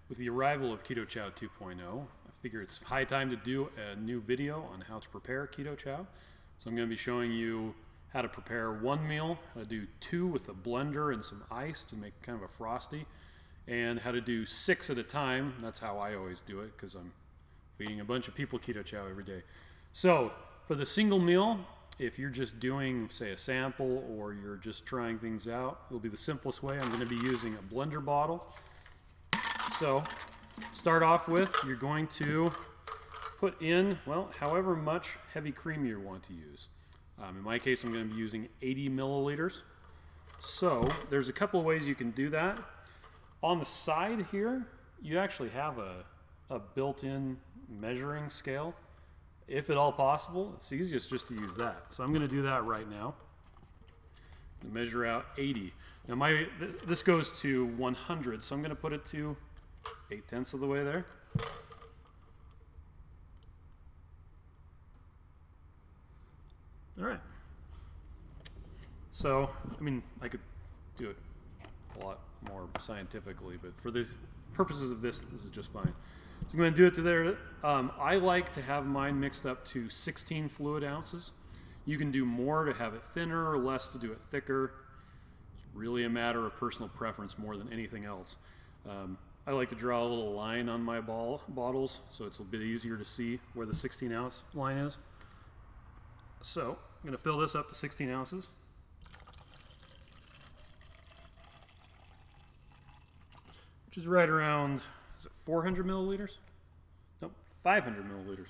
With the arrival of Keto Chow 2.0, I figure it's high time to do a new video on how to prepare Keto Chow. So I'm going to be showing you how to prepare one meal, how to do two with a blender and some ice to make kind of a frosty, and how to do 6 at a time. That's how I always do it because I'm feeding a bunch of people Keto Chow every day. So for the single meal, if you're just doing, say, a sample or you're just trying things out, it'll be the simplest way. I'm going to be using a blender bottle. So start off with, you're going to put in, well, however much heavy cream you want to use. In my case, I'm going to be using 80 milliliters. So there's a couple of ways you can do that. On the side here, you actually have a built-in measuring scale. If at all possible, it's easiest just to use that. So I'm going to do that right now. Measure out 80. Now this goes to 100, so I'm going to put it to 8/10 of the way there. All right. So, I mean, I could do it a lot more scientifically, but for the purposes of this is just fine. So I'm going to do it to there. I like to have mine mixed up to 16 fluid ounces. You can do more to have it thinner or less to do it thicker. It's really a matter of personal preference more than anything else. I like to draw a little line on my bottles so it's a bit easier to see where the 16-ounce line is. So I'm going to fill this up to 16 ounces. Which is right around, is it 400 milliliters? Nope, 500 milliliters.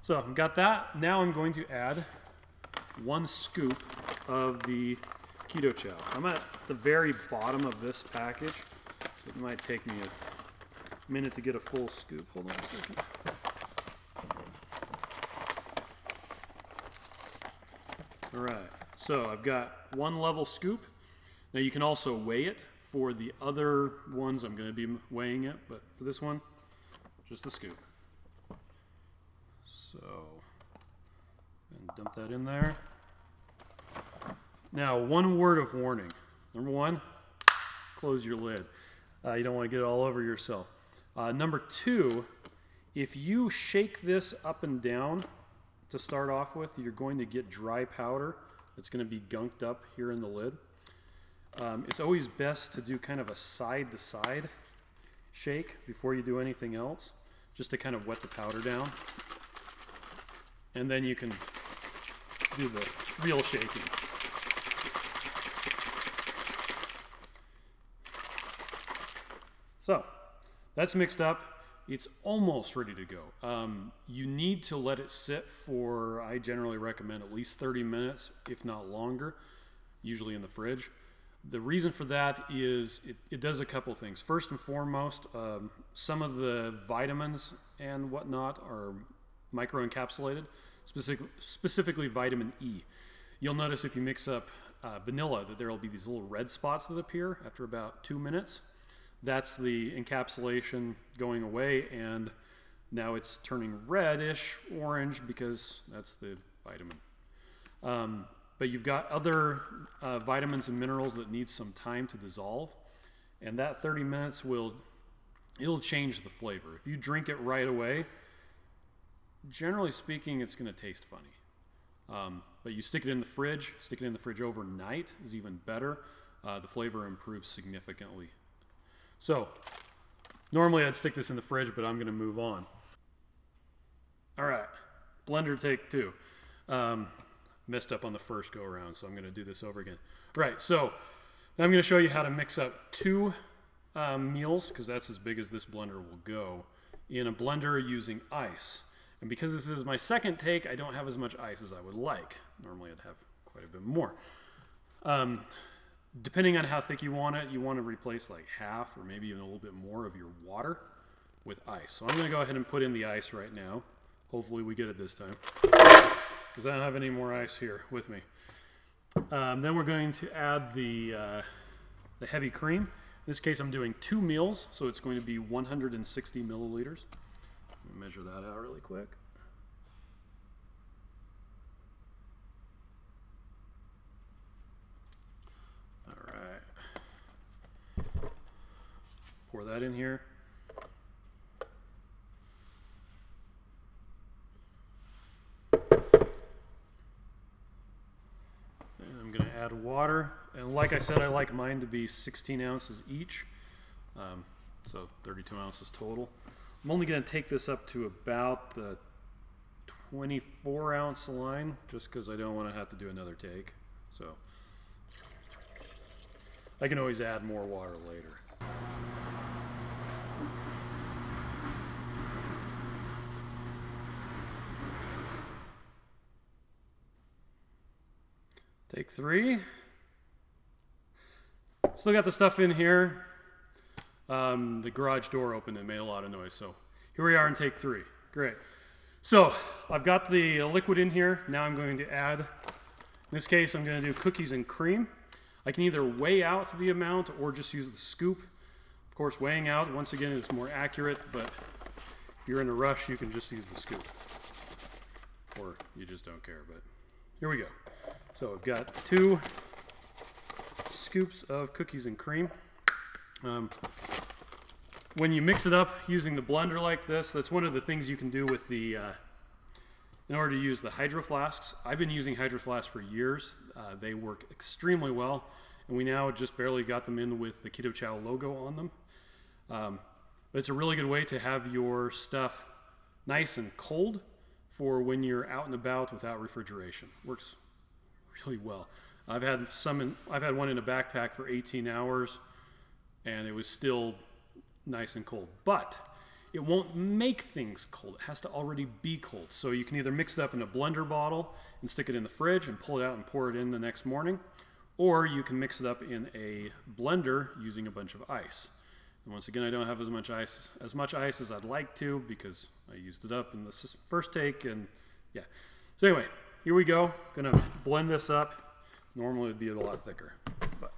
So I've got that. Now I'm going to add 1 scoop of the Keto Chow. I'm at the very bottom of this package. So it might take me a minute to get a full scoop. Hold on a second. All right, so I've got 1 level scoop. Now you can also weigh it. For the other ones, I'm going to be weighing it, but for this one, just a scoop. So, and dump that in there. Now, 1 word of warning. Number 1, close your lid. You don't want to get it all over yourself. Number 2, if you shake this up and down to start off with, you're going to get dry powder that's going to be gunked up here in the lid. It's always best to do kind of a side-to-side shake before you do anything else, just to kind of wet the powder down. And then you can do the real shaking. So, that's mixed up. It's almost ready to go. You need to let it sit for, I generally recommend at least 30 minutes, if not longer, usually in the fridge. The reason for that is it does a couple things. First and foremost, some of the vitamins and whatnot are microencapsulated, specifically vitamin E. You'll notice if you mix up vanilla that there will be these little red spots that appear after about 2 minutes. That's the encapsulation going away, and now it's turning reddish orange because that's the vitamin. But you've got other vitamins and minerals that need some time to dissolve, and that 30 minutes it'll change the flavor. If you drink it right away, generally speaking, it's going to taste funny. But you stick it in the fridge. Stick it in the fridge overnight is even better. The flavor improves significantly. So normally I'd stick this in the fridge, but I'm going to move on. All right, blender take 2. Messed up on the first go around, so I'm going to do this over again. Right, so now I'm going to show you how to mix up 2 meals, because that's as big as this blender will go, in a blender using ice. And because this is my second take, I don't have as much ice as I would like. Normally I'd have quite a bit more. Depending on how thick you want it, you want to replace like half or maybe even a little bit more of your water with ice. So I'm going to go ahead and put in the ice right now. Hopefully we get it this time, because I don't have any more ice here with me. Then we're going to add the heavy cream. In this case, I'm doing 2 meals, so it's going to be 160 milliliters. Let me measure that out really quick. pour that in here. And I'm going to add water. And like I said, I like mine to be 16 ounces each. So 32 ounces total. I'm only going to take this up to about the 24 ounce line, just because I don't want to have to do another take. So I can always add more water later. Take 3. Still got the stuff in here. The garage door opened and made a lot of noise. So here we are in take 3. Great. So I've got the liquid in here. Now I'm going to add, in this case, I'm going to do cookies and cream. I can either weigh out the amount or just use the scoop. Of course, weighing out, once again, is more accurate, but if you're in a rush, you can just use the scoop. Or you just don't care, but here we go. So I've got 2 scoops of cookies and cream. When you mix it up using the blender like this, that's one of the things you can do with the, in order to use the hydro flasks. I've been using hydro flasks for years. They work extremely well, and we now just barely got them in with the Keto Chow logo on them. But it's a really good way to have your stuff nice and cold for when you're out and about without refrigeration. Works really well. I've had one in a backpack for 18 hours, and it was still nice and cold. But it won't make things cold. It has to already be cold. So you can either mix it up in a blender bottle and stick it in the fridge and pull it out and pour it in the next morning, or you can mix it up in a blender using a bunch of ice. And once again, I don't have as much ice as I'd like to because I used it up in the first take, and yeah. So anyway, here we go. Gonna blend this up. Normally it'd be a lot thicker, but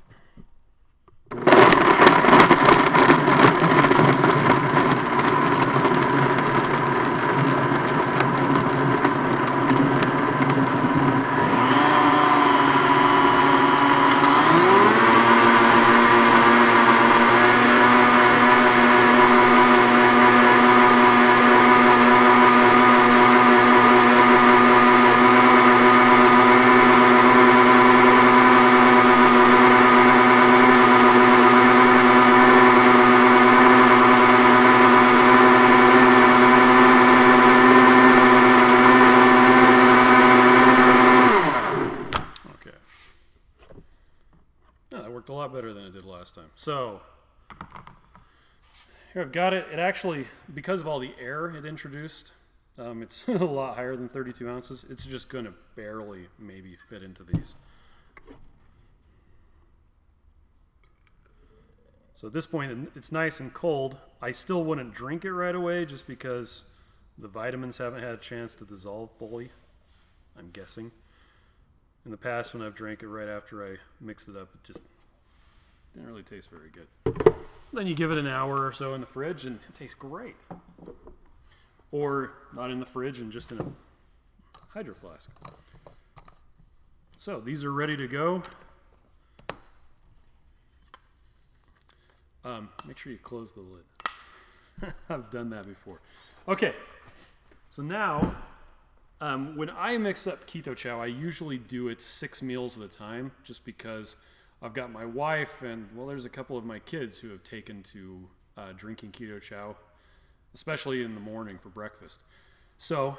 a lot better than it did last time. So here I've got it. It actually, because of all the air it introduced, it's a lot higher than 32 ounces. It's just going to barely maybe fit into these. So at this point, it's nice and cold. I still wouldn't drink it right away just because the vitamins haven't had a chance to dissolve fully, I'm guessing. In the past, when I've drank it right after I mixed it up, it just didn't really taste very good. Then you give it an hour or so in the fridge and it tastes great. Or not in the fridge and just in a hydro flask. So these are ready to go. Make sure you close the lid. I've done that before. Okay, so now when I mix up Keto Chow, I usually do it 6 meals at a time just because I've got my wife and, well, there's a couple of my kids who have taken to drinking Keto Chow, especially in the morning for breakfast. So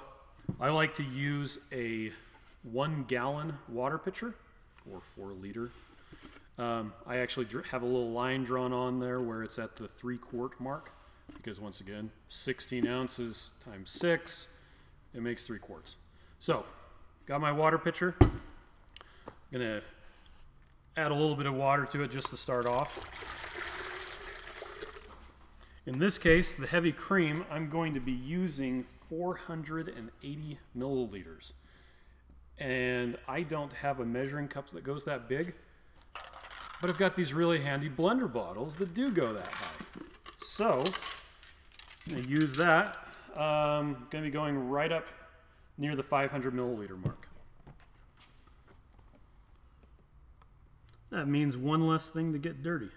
I like to use a 1 gallon water pitcher, or 4 liter. I actually have a little line drawn on there where it's at the 3-quart mark, because once again, 16 ounces times 6, it makes 3 quarts. So, got my water pitcher. I'm gonna add a little bit of water to it just to start off. In this case, the heavy cream, I'm going to be using 480 milliliters. And I don't have a measuring cup that goes that big, but I've got these really handy blender bottles that do go that high. So, I'm gonna use that. I'm gonna be going right up near the 500 milliliter mark. That means one less thing to get dirty.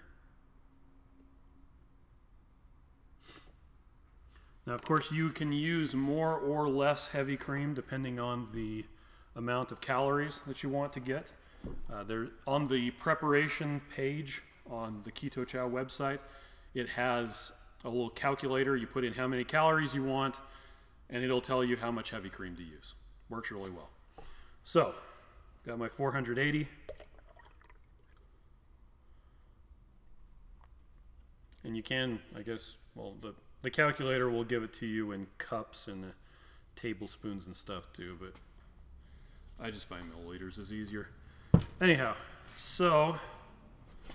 Now, of course, you can use more or less heavy cream depending on the amount of calories that you want to get. There, on the preparation page on the Keto Chow website, it has a little calculator. You put in how many calories you want, and it'll tell you how much heavy cream to use. Works really well. So, I've got my 480. And you can, I guess, well, the calculator will give it to you in cups and tablespoons and stuff too, but I just find milliliters is easier. Anyhow, so I'm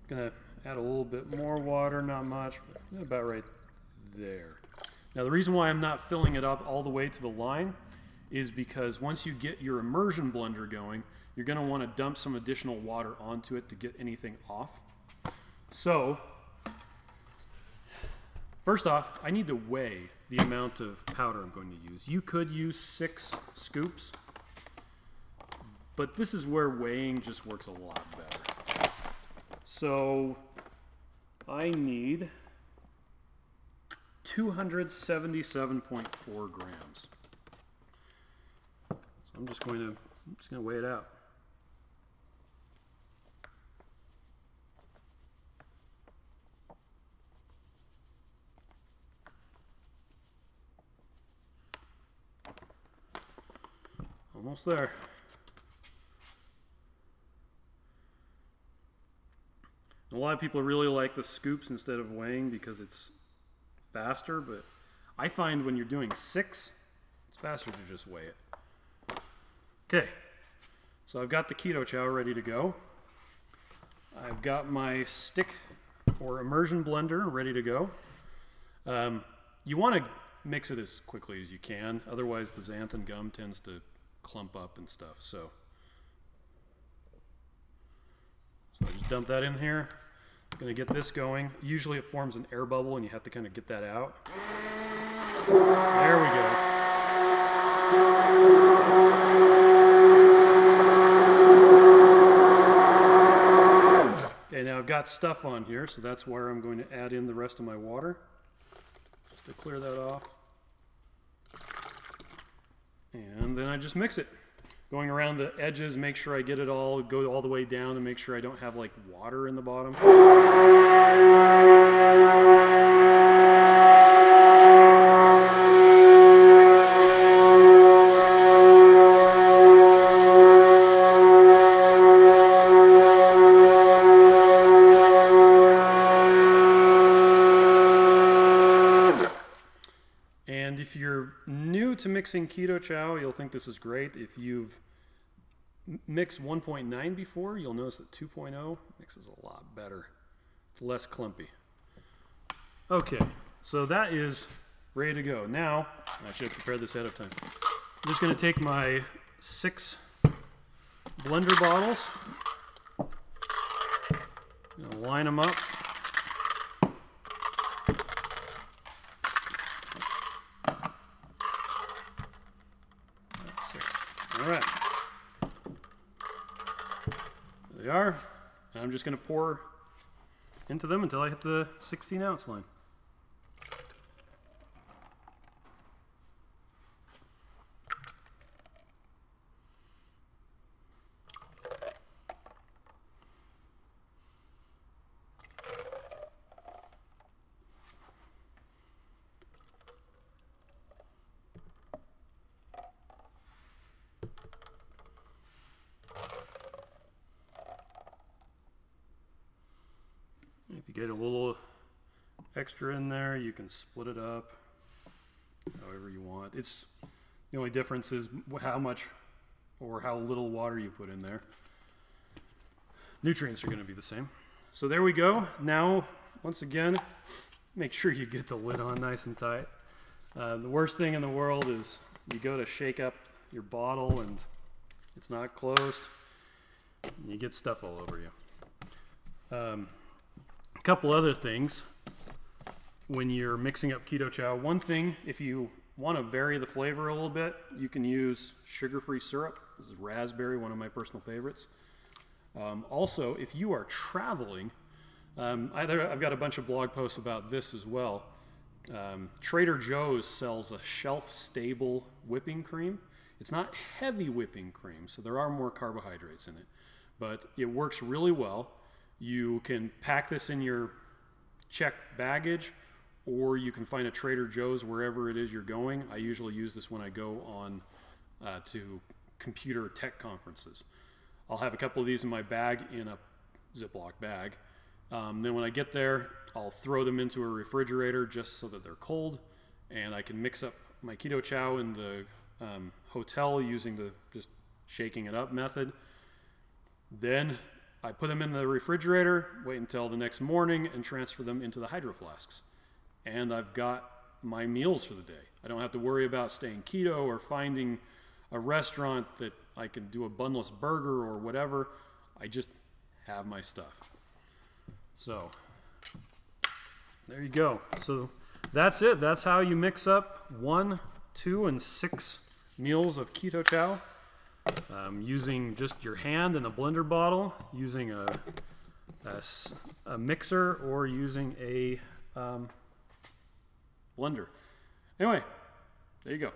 gonna add a little bit more water, not much, but about right there. Now the reason why I'm not filling it up all the way to the line is because once you get your immersion blender going, you're gonna wanna dump some additional water onto it to get anything off. So, first off, I need to weigh the amount of powder I'm going to use. You could use 6 scoops, but this is where weighing just works a lot better. So I need 277.4 grams. So I'm just going to weigh it out. Almost there. A lot of people really like the scoops instead of weighing because it's faster, but I find when you're doing 6, it's faster to just weigh it. Okay, so I've got the Keto Chow ready to go. I've got my stick or immersion blender ready to go. You want to mix it as quickly as you can, otherwise the xanthan gum tends to clump up and stuff. So I just dump that in here. I'm going to get this going. Usually it forms an air bubble and you have to kind of get that out. There we go. Okay, now I've got stuff on here, so that's where I'm going to add in the rest of my water, just to clear that off. And then I just mix it. Going around the edges, make sure I get it all, go all the way down, and make sure I don't have like water in the bottom. And if you're new to mixing Keto Chow, you'll think this is great. If you've mixed 1.9 before, you'll notice that 2.0 mixes a lot better. It's less clumpy. Okay, so that is ready to go. Now, I should have prepared this ahead of time. I'm just going to take my 6 blender bottles, I'm going to line them up. All right, there they are. And I'm just going to pour into them until I hit the 16-ounce line. If you get a little extra in there, you can split it up however you want. It's the only difference is how much or how little water you put in there. Nutrients are going to be the same. So there we go. Now, once again, make sure you get the lid on nice and tight. The worst thing in the world is you go to shake up your bottle and it's not closed, and you get stuff all over you. A couple other things when you're mixing up Keto Chow. One thing, if you want to vary the flavor a little bit, you can use sugar-free syrup. This is raspberry, one of my personal favorites. Also, if you are traveling, I've got a bunch of blog posts about this as well. Trader Joe's sells a shelf-stable whipping cream. It's not heavy whipping cream, so there are more carbohydrates in it, but it works really well. You can pack this in your checked baggage, or you can find a Trader Joe's wherever it is you're going. I usually use this when I go on to computer tech conferences. I'll have a couple of these in my bag in a Ziploc bag. Then when I get there, I'll throw them into a refrigerator just so that they're cold, and I can mix up my Keto Chow in the hotel using the just shaking it up method. Then I put them in the refrigerator, wait until the next morning, and transfer them into the hydro flasks. And I've got my meals for the day. I don't have to worry about staying keto or finding a restaurant that I can do a bunless burger or whatever. I just have my stuff. So there you go. So that's it. That's how you mix up 1, 2, and 6 meals of Keto Chow. Using just your hand and a blender bottle, using a mixer, or using a blender. Anyway, there you go.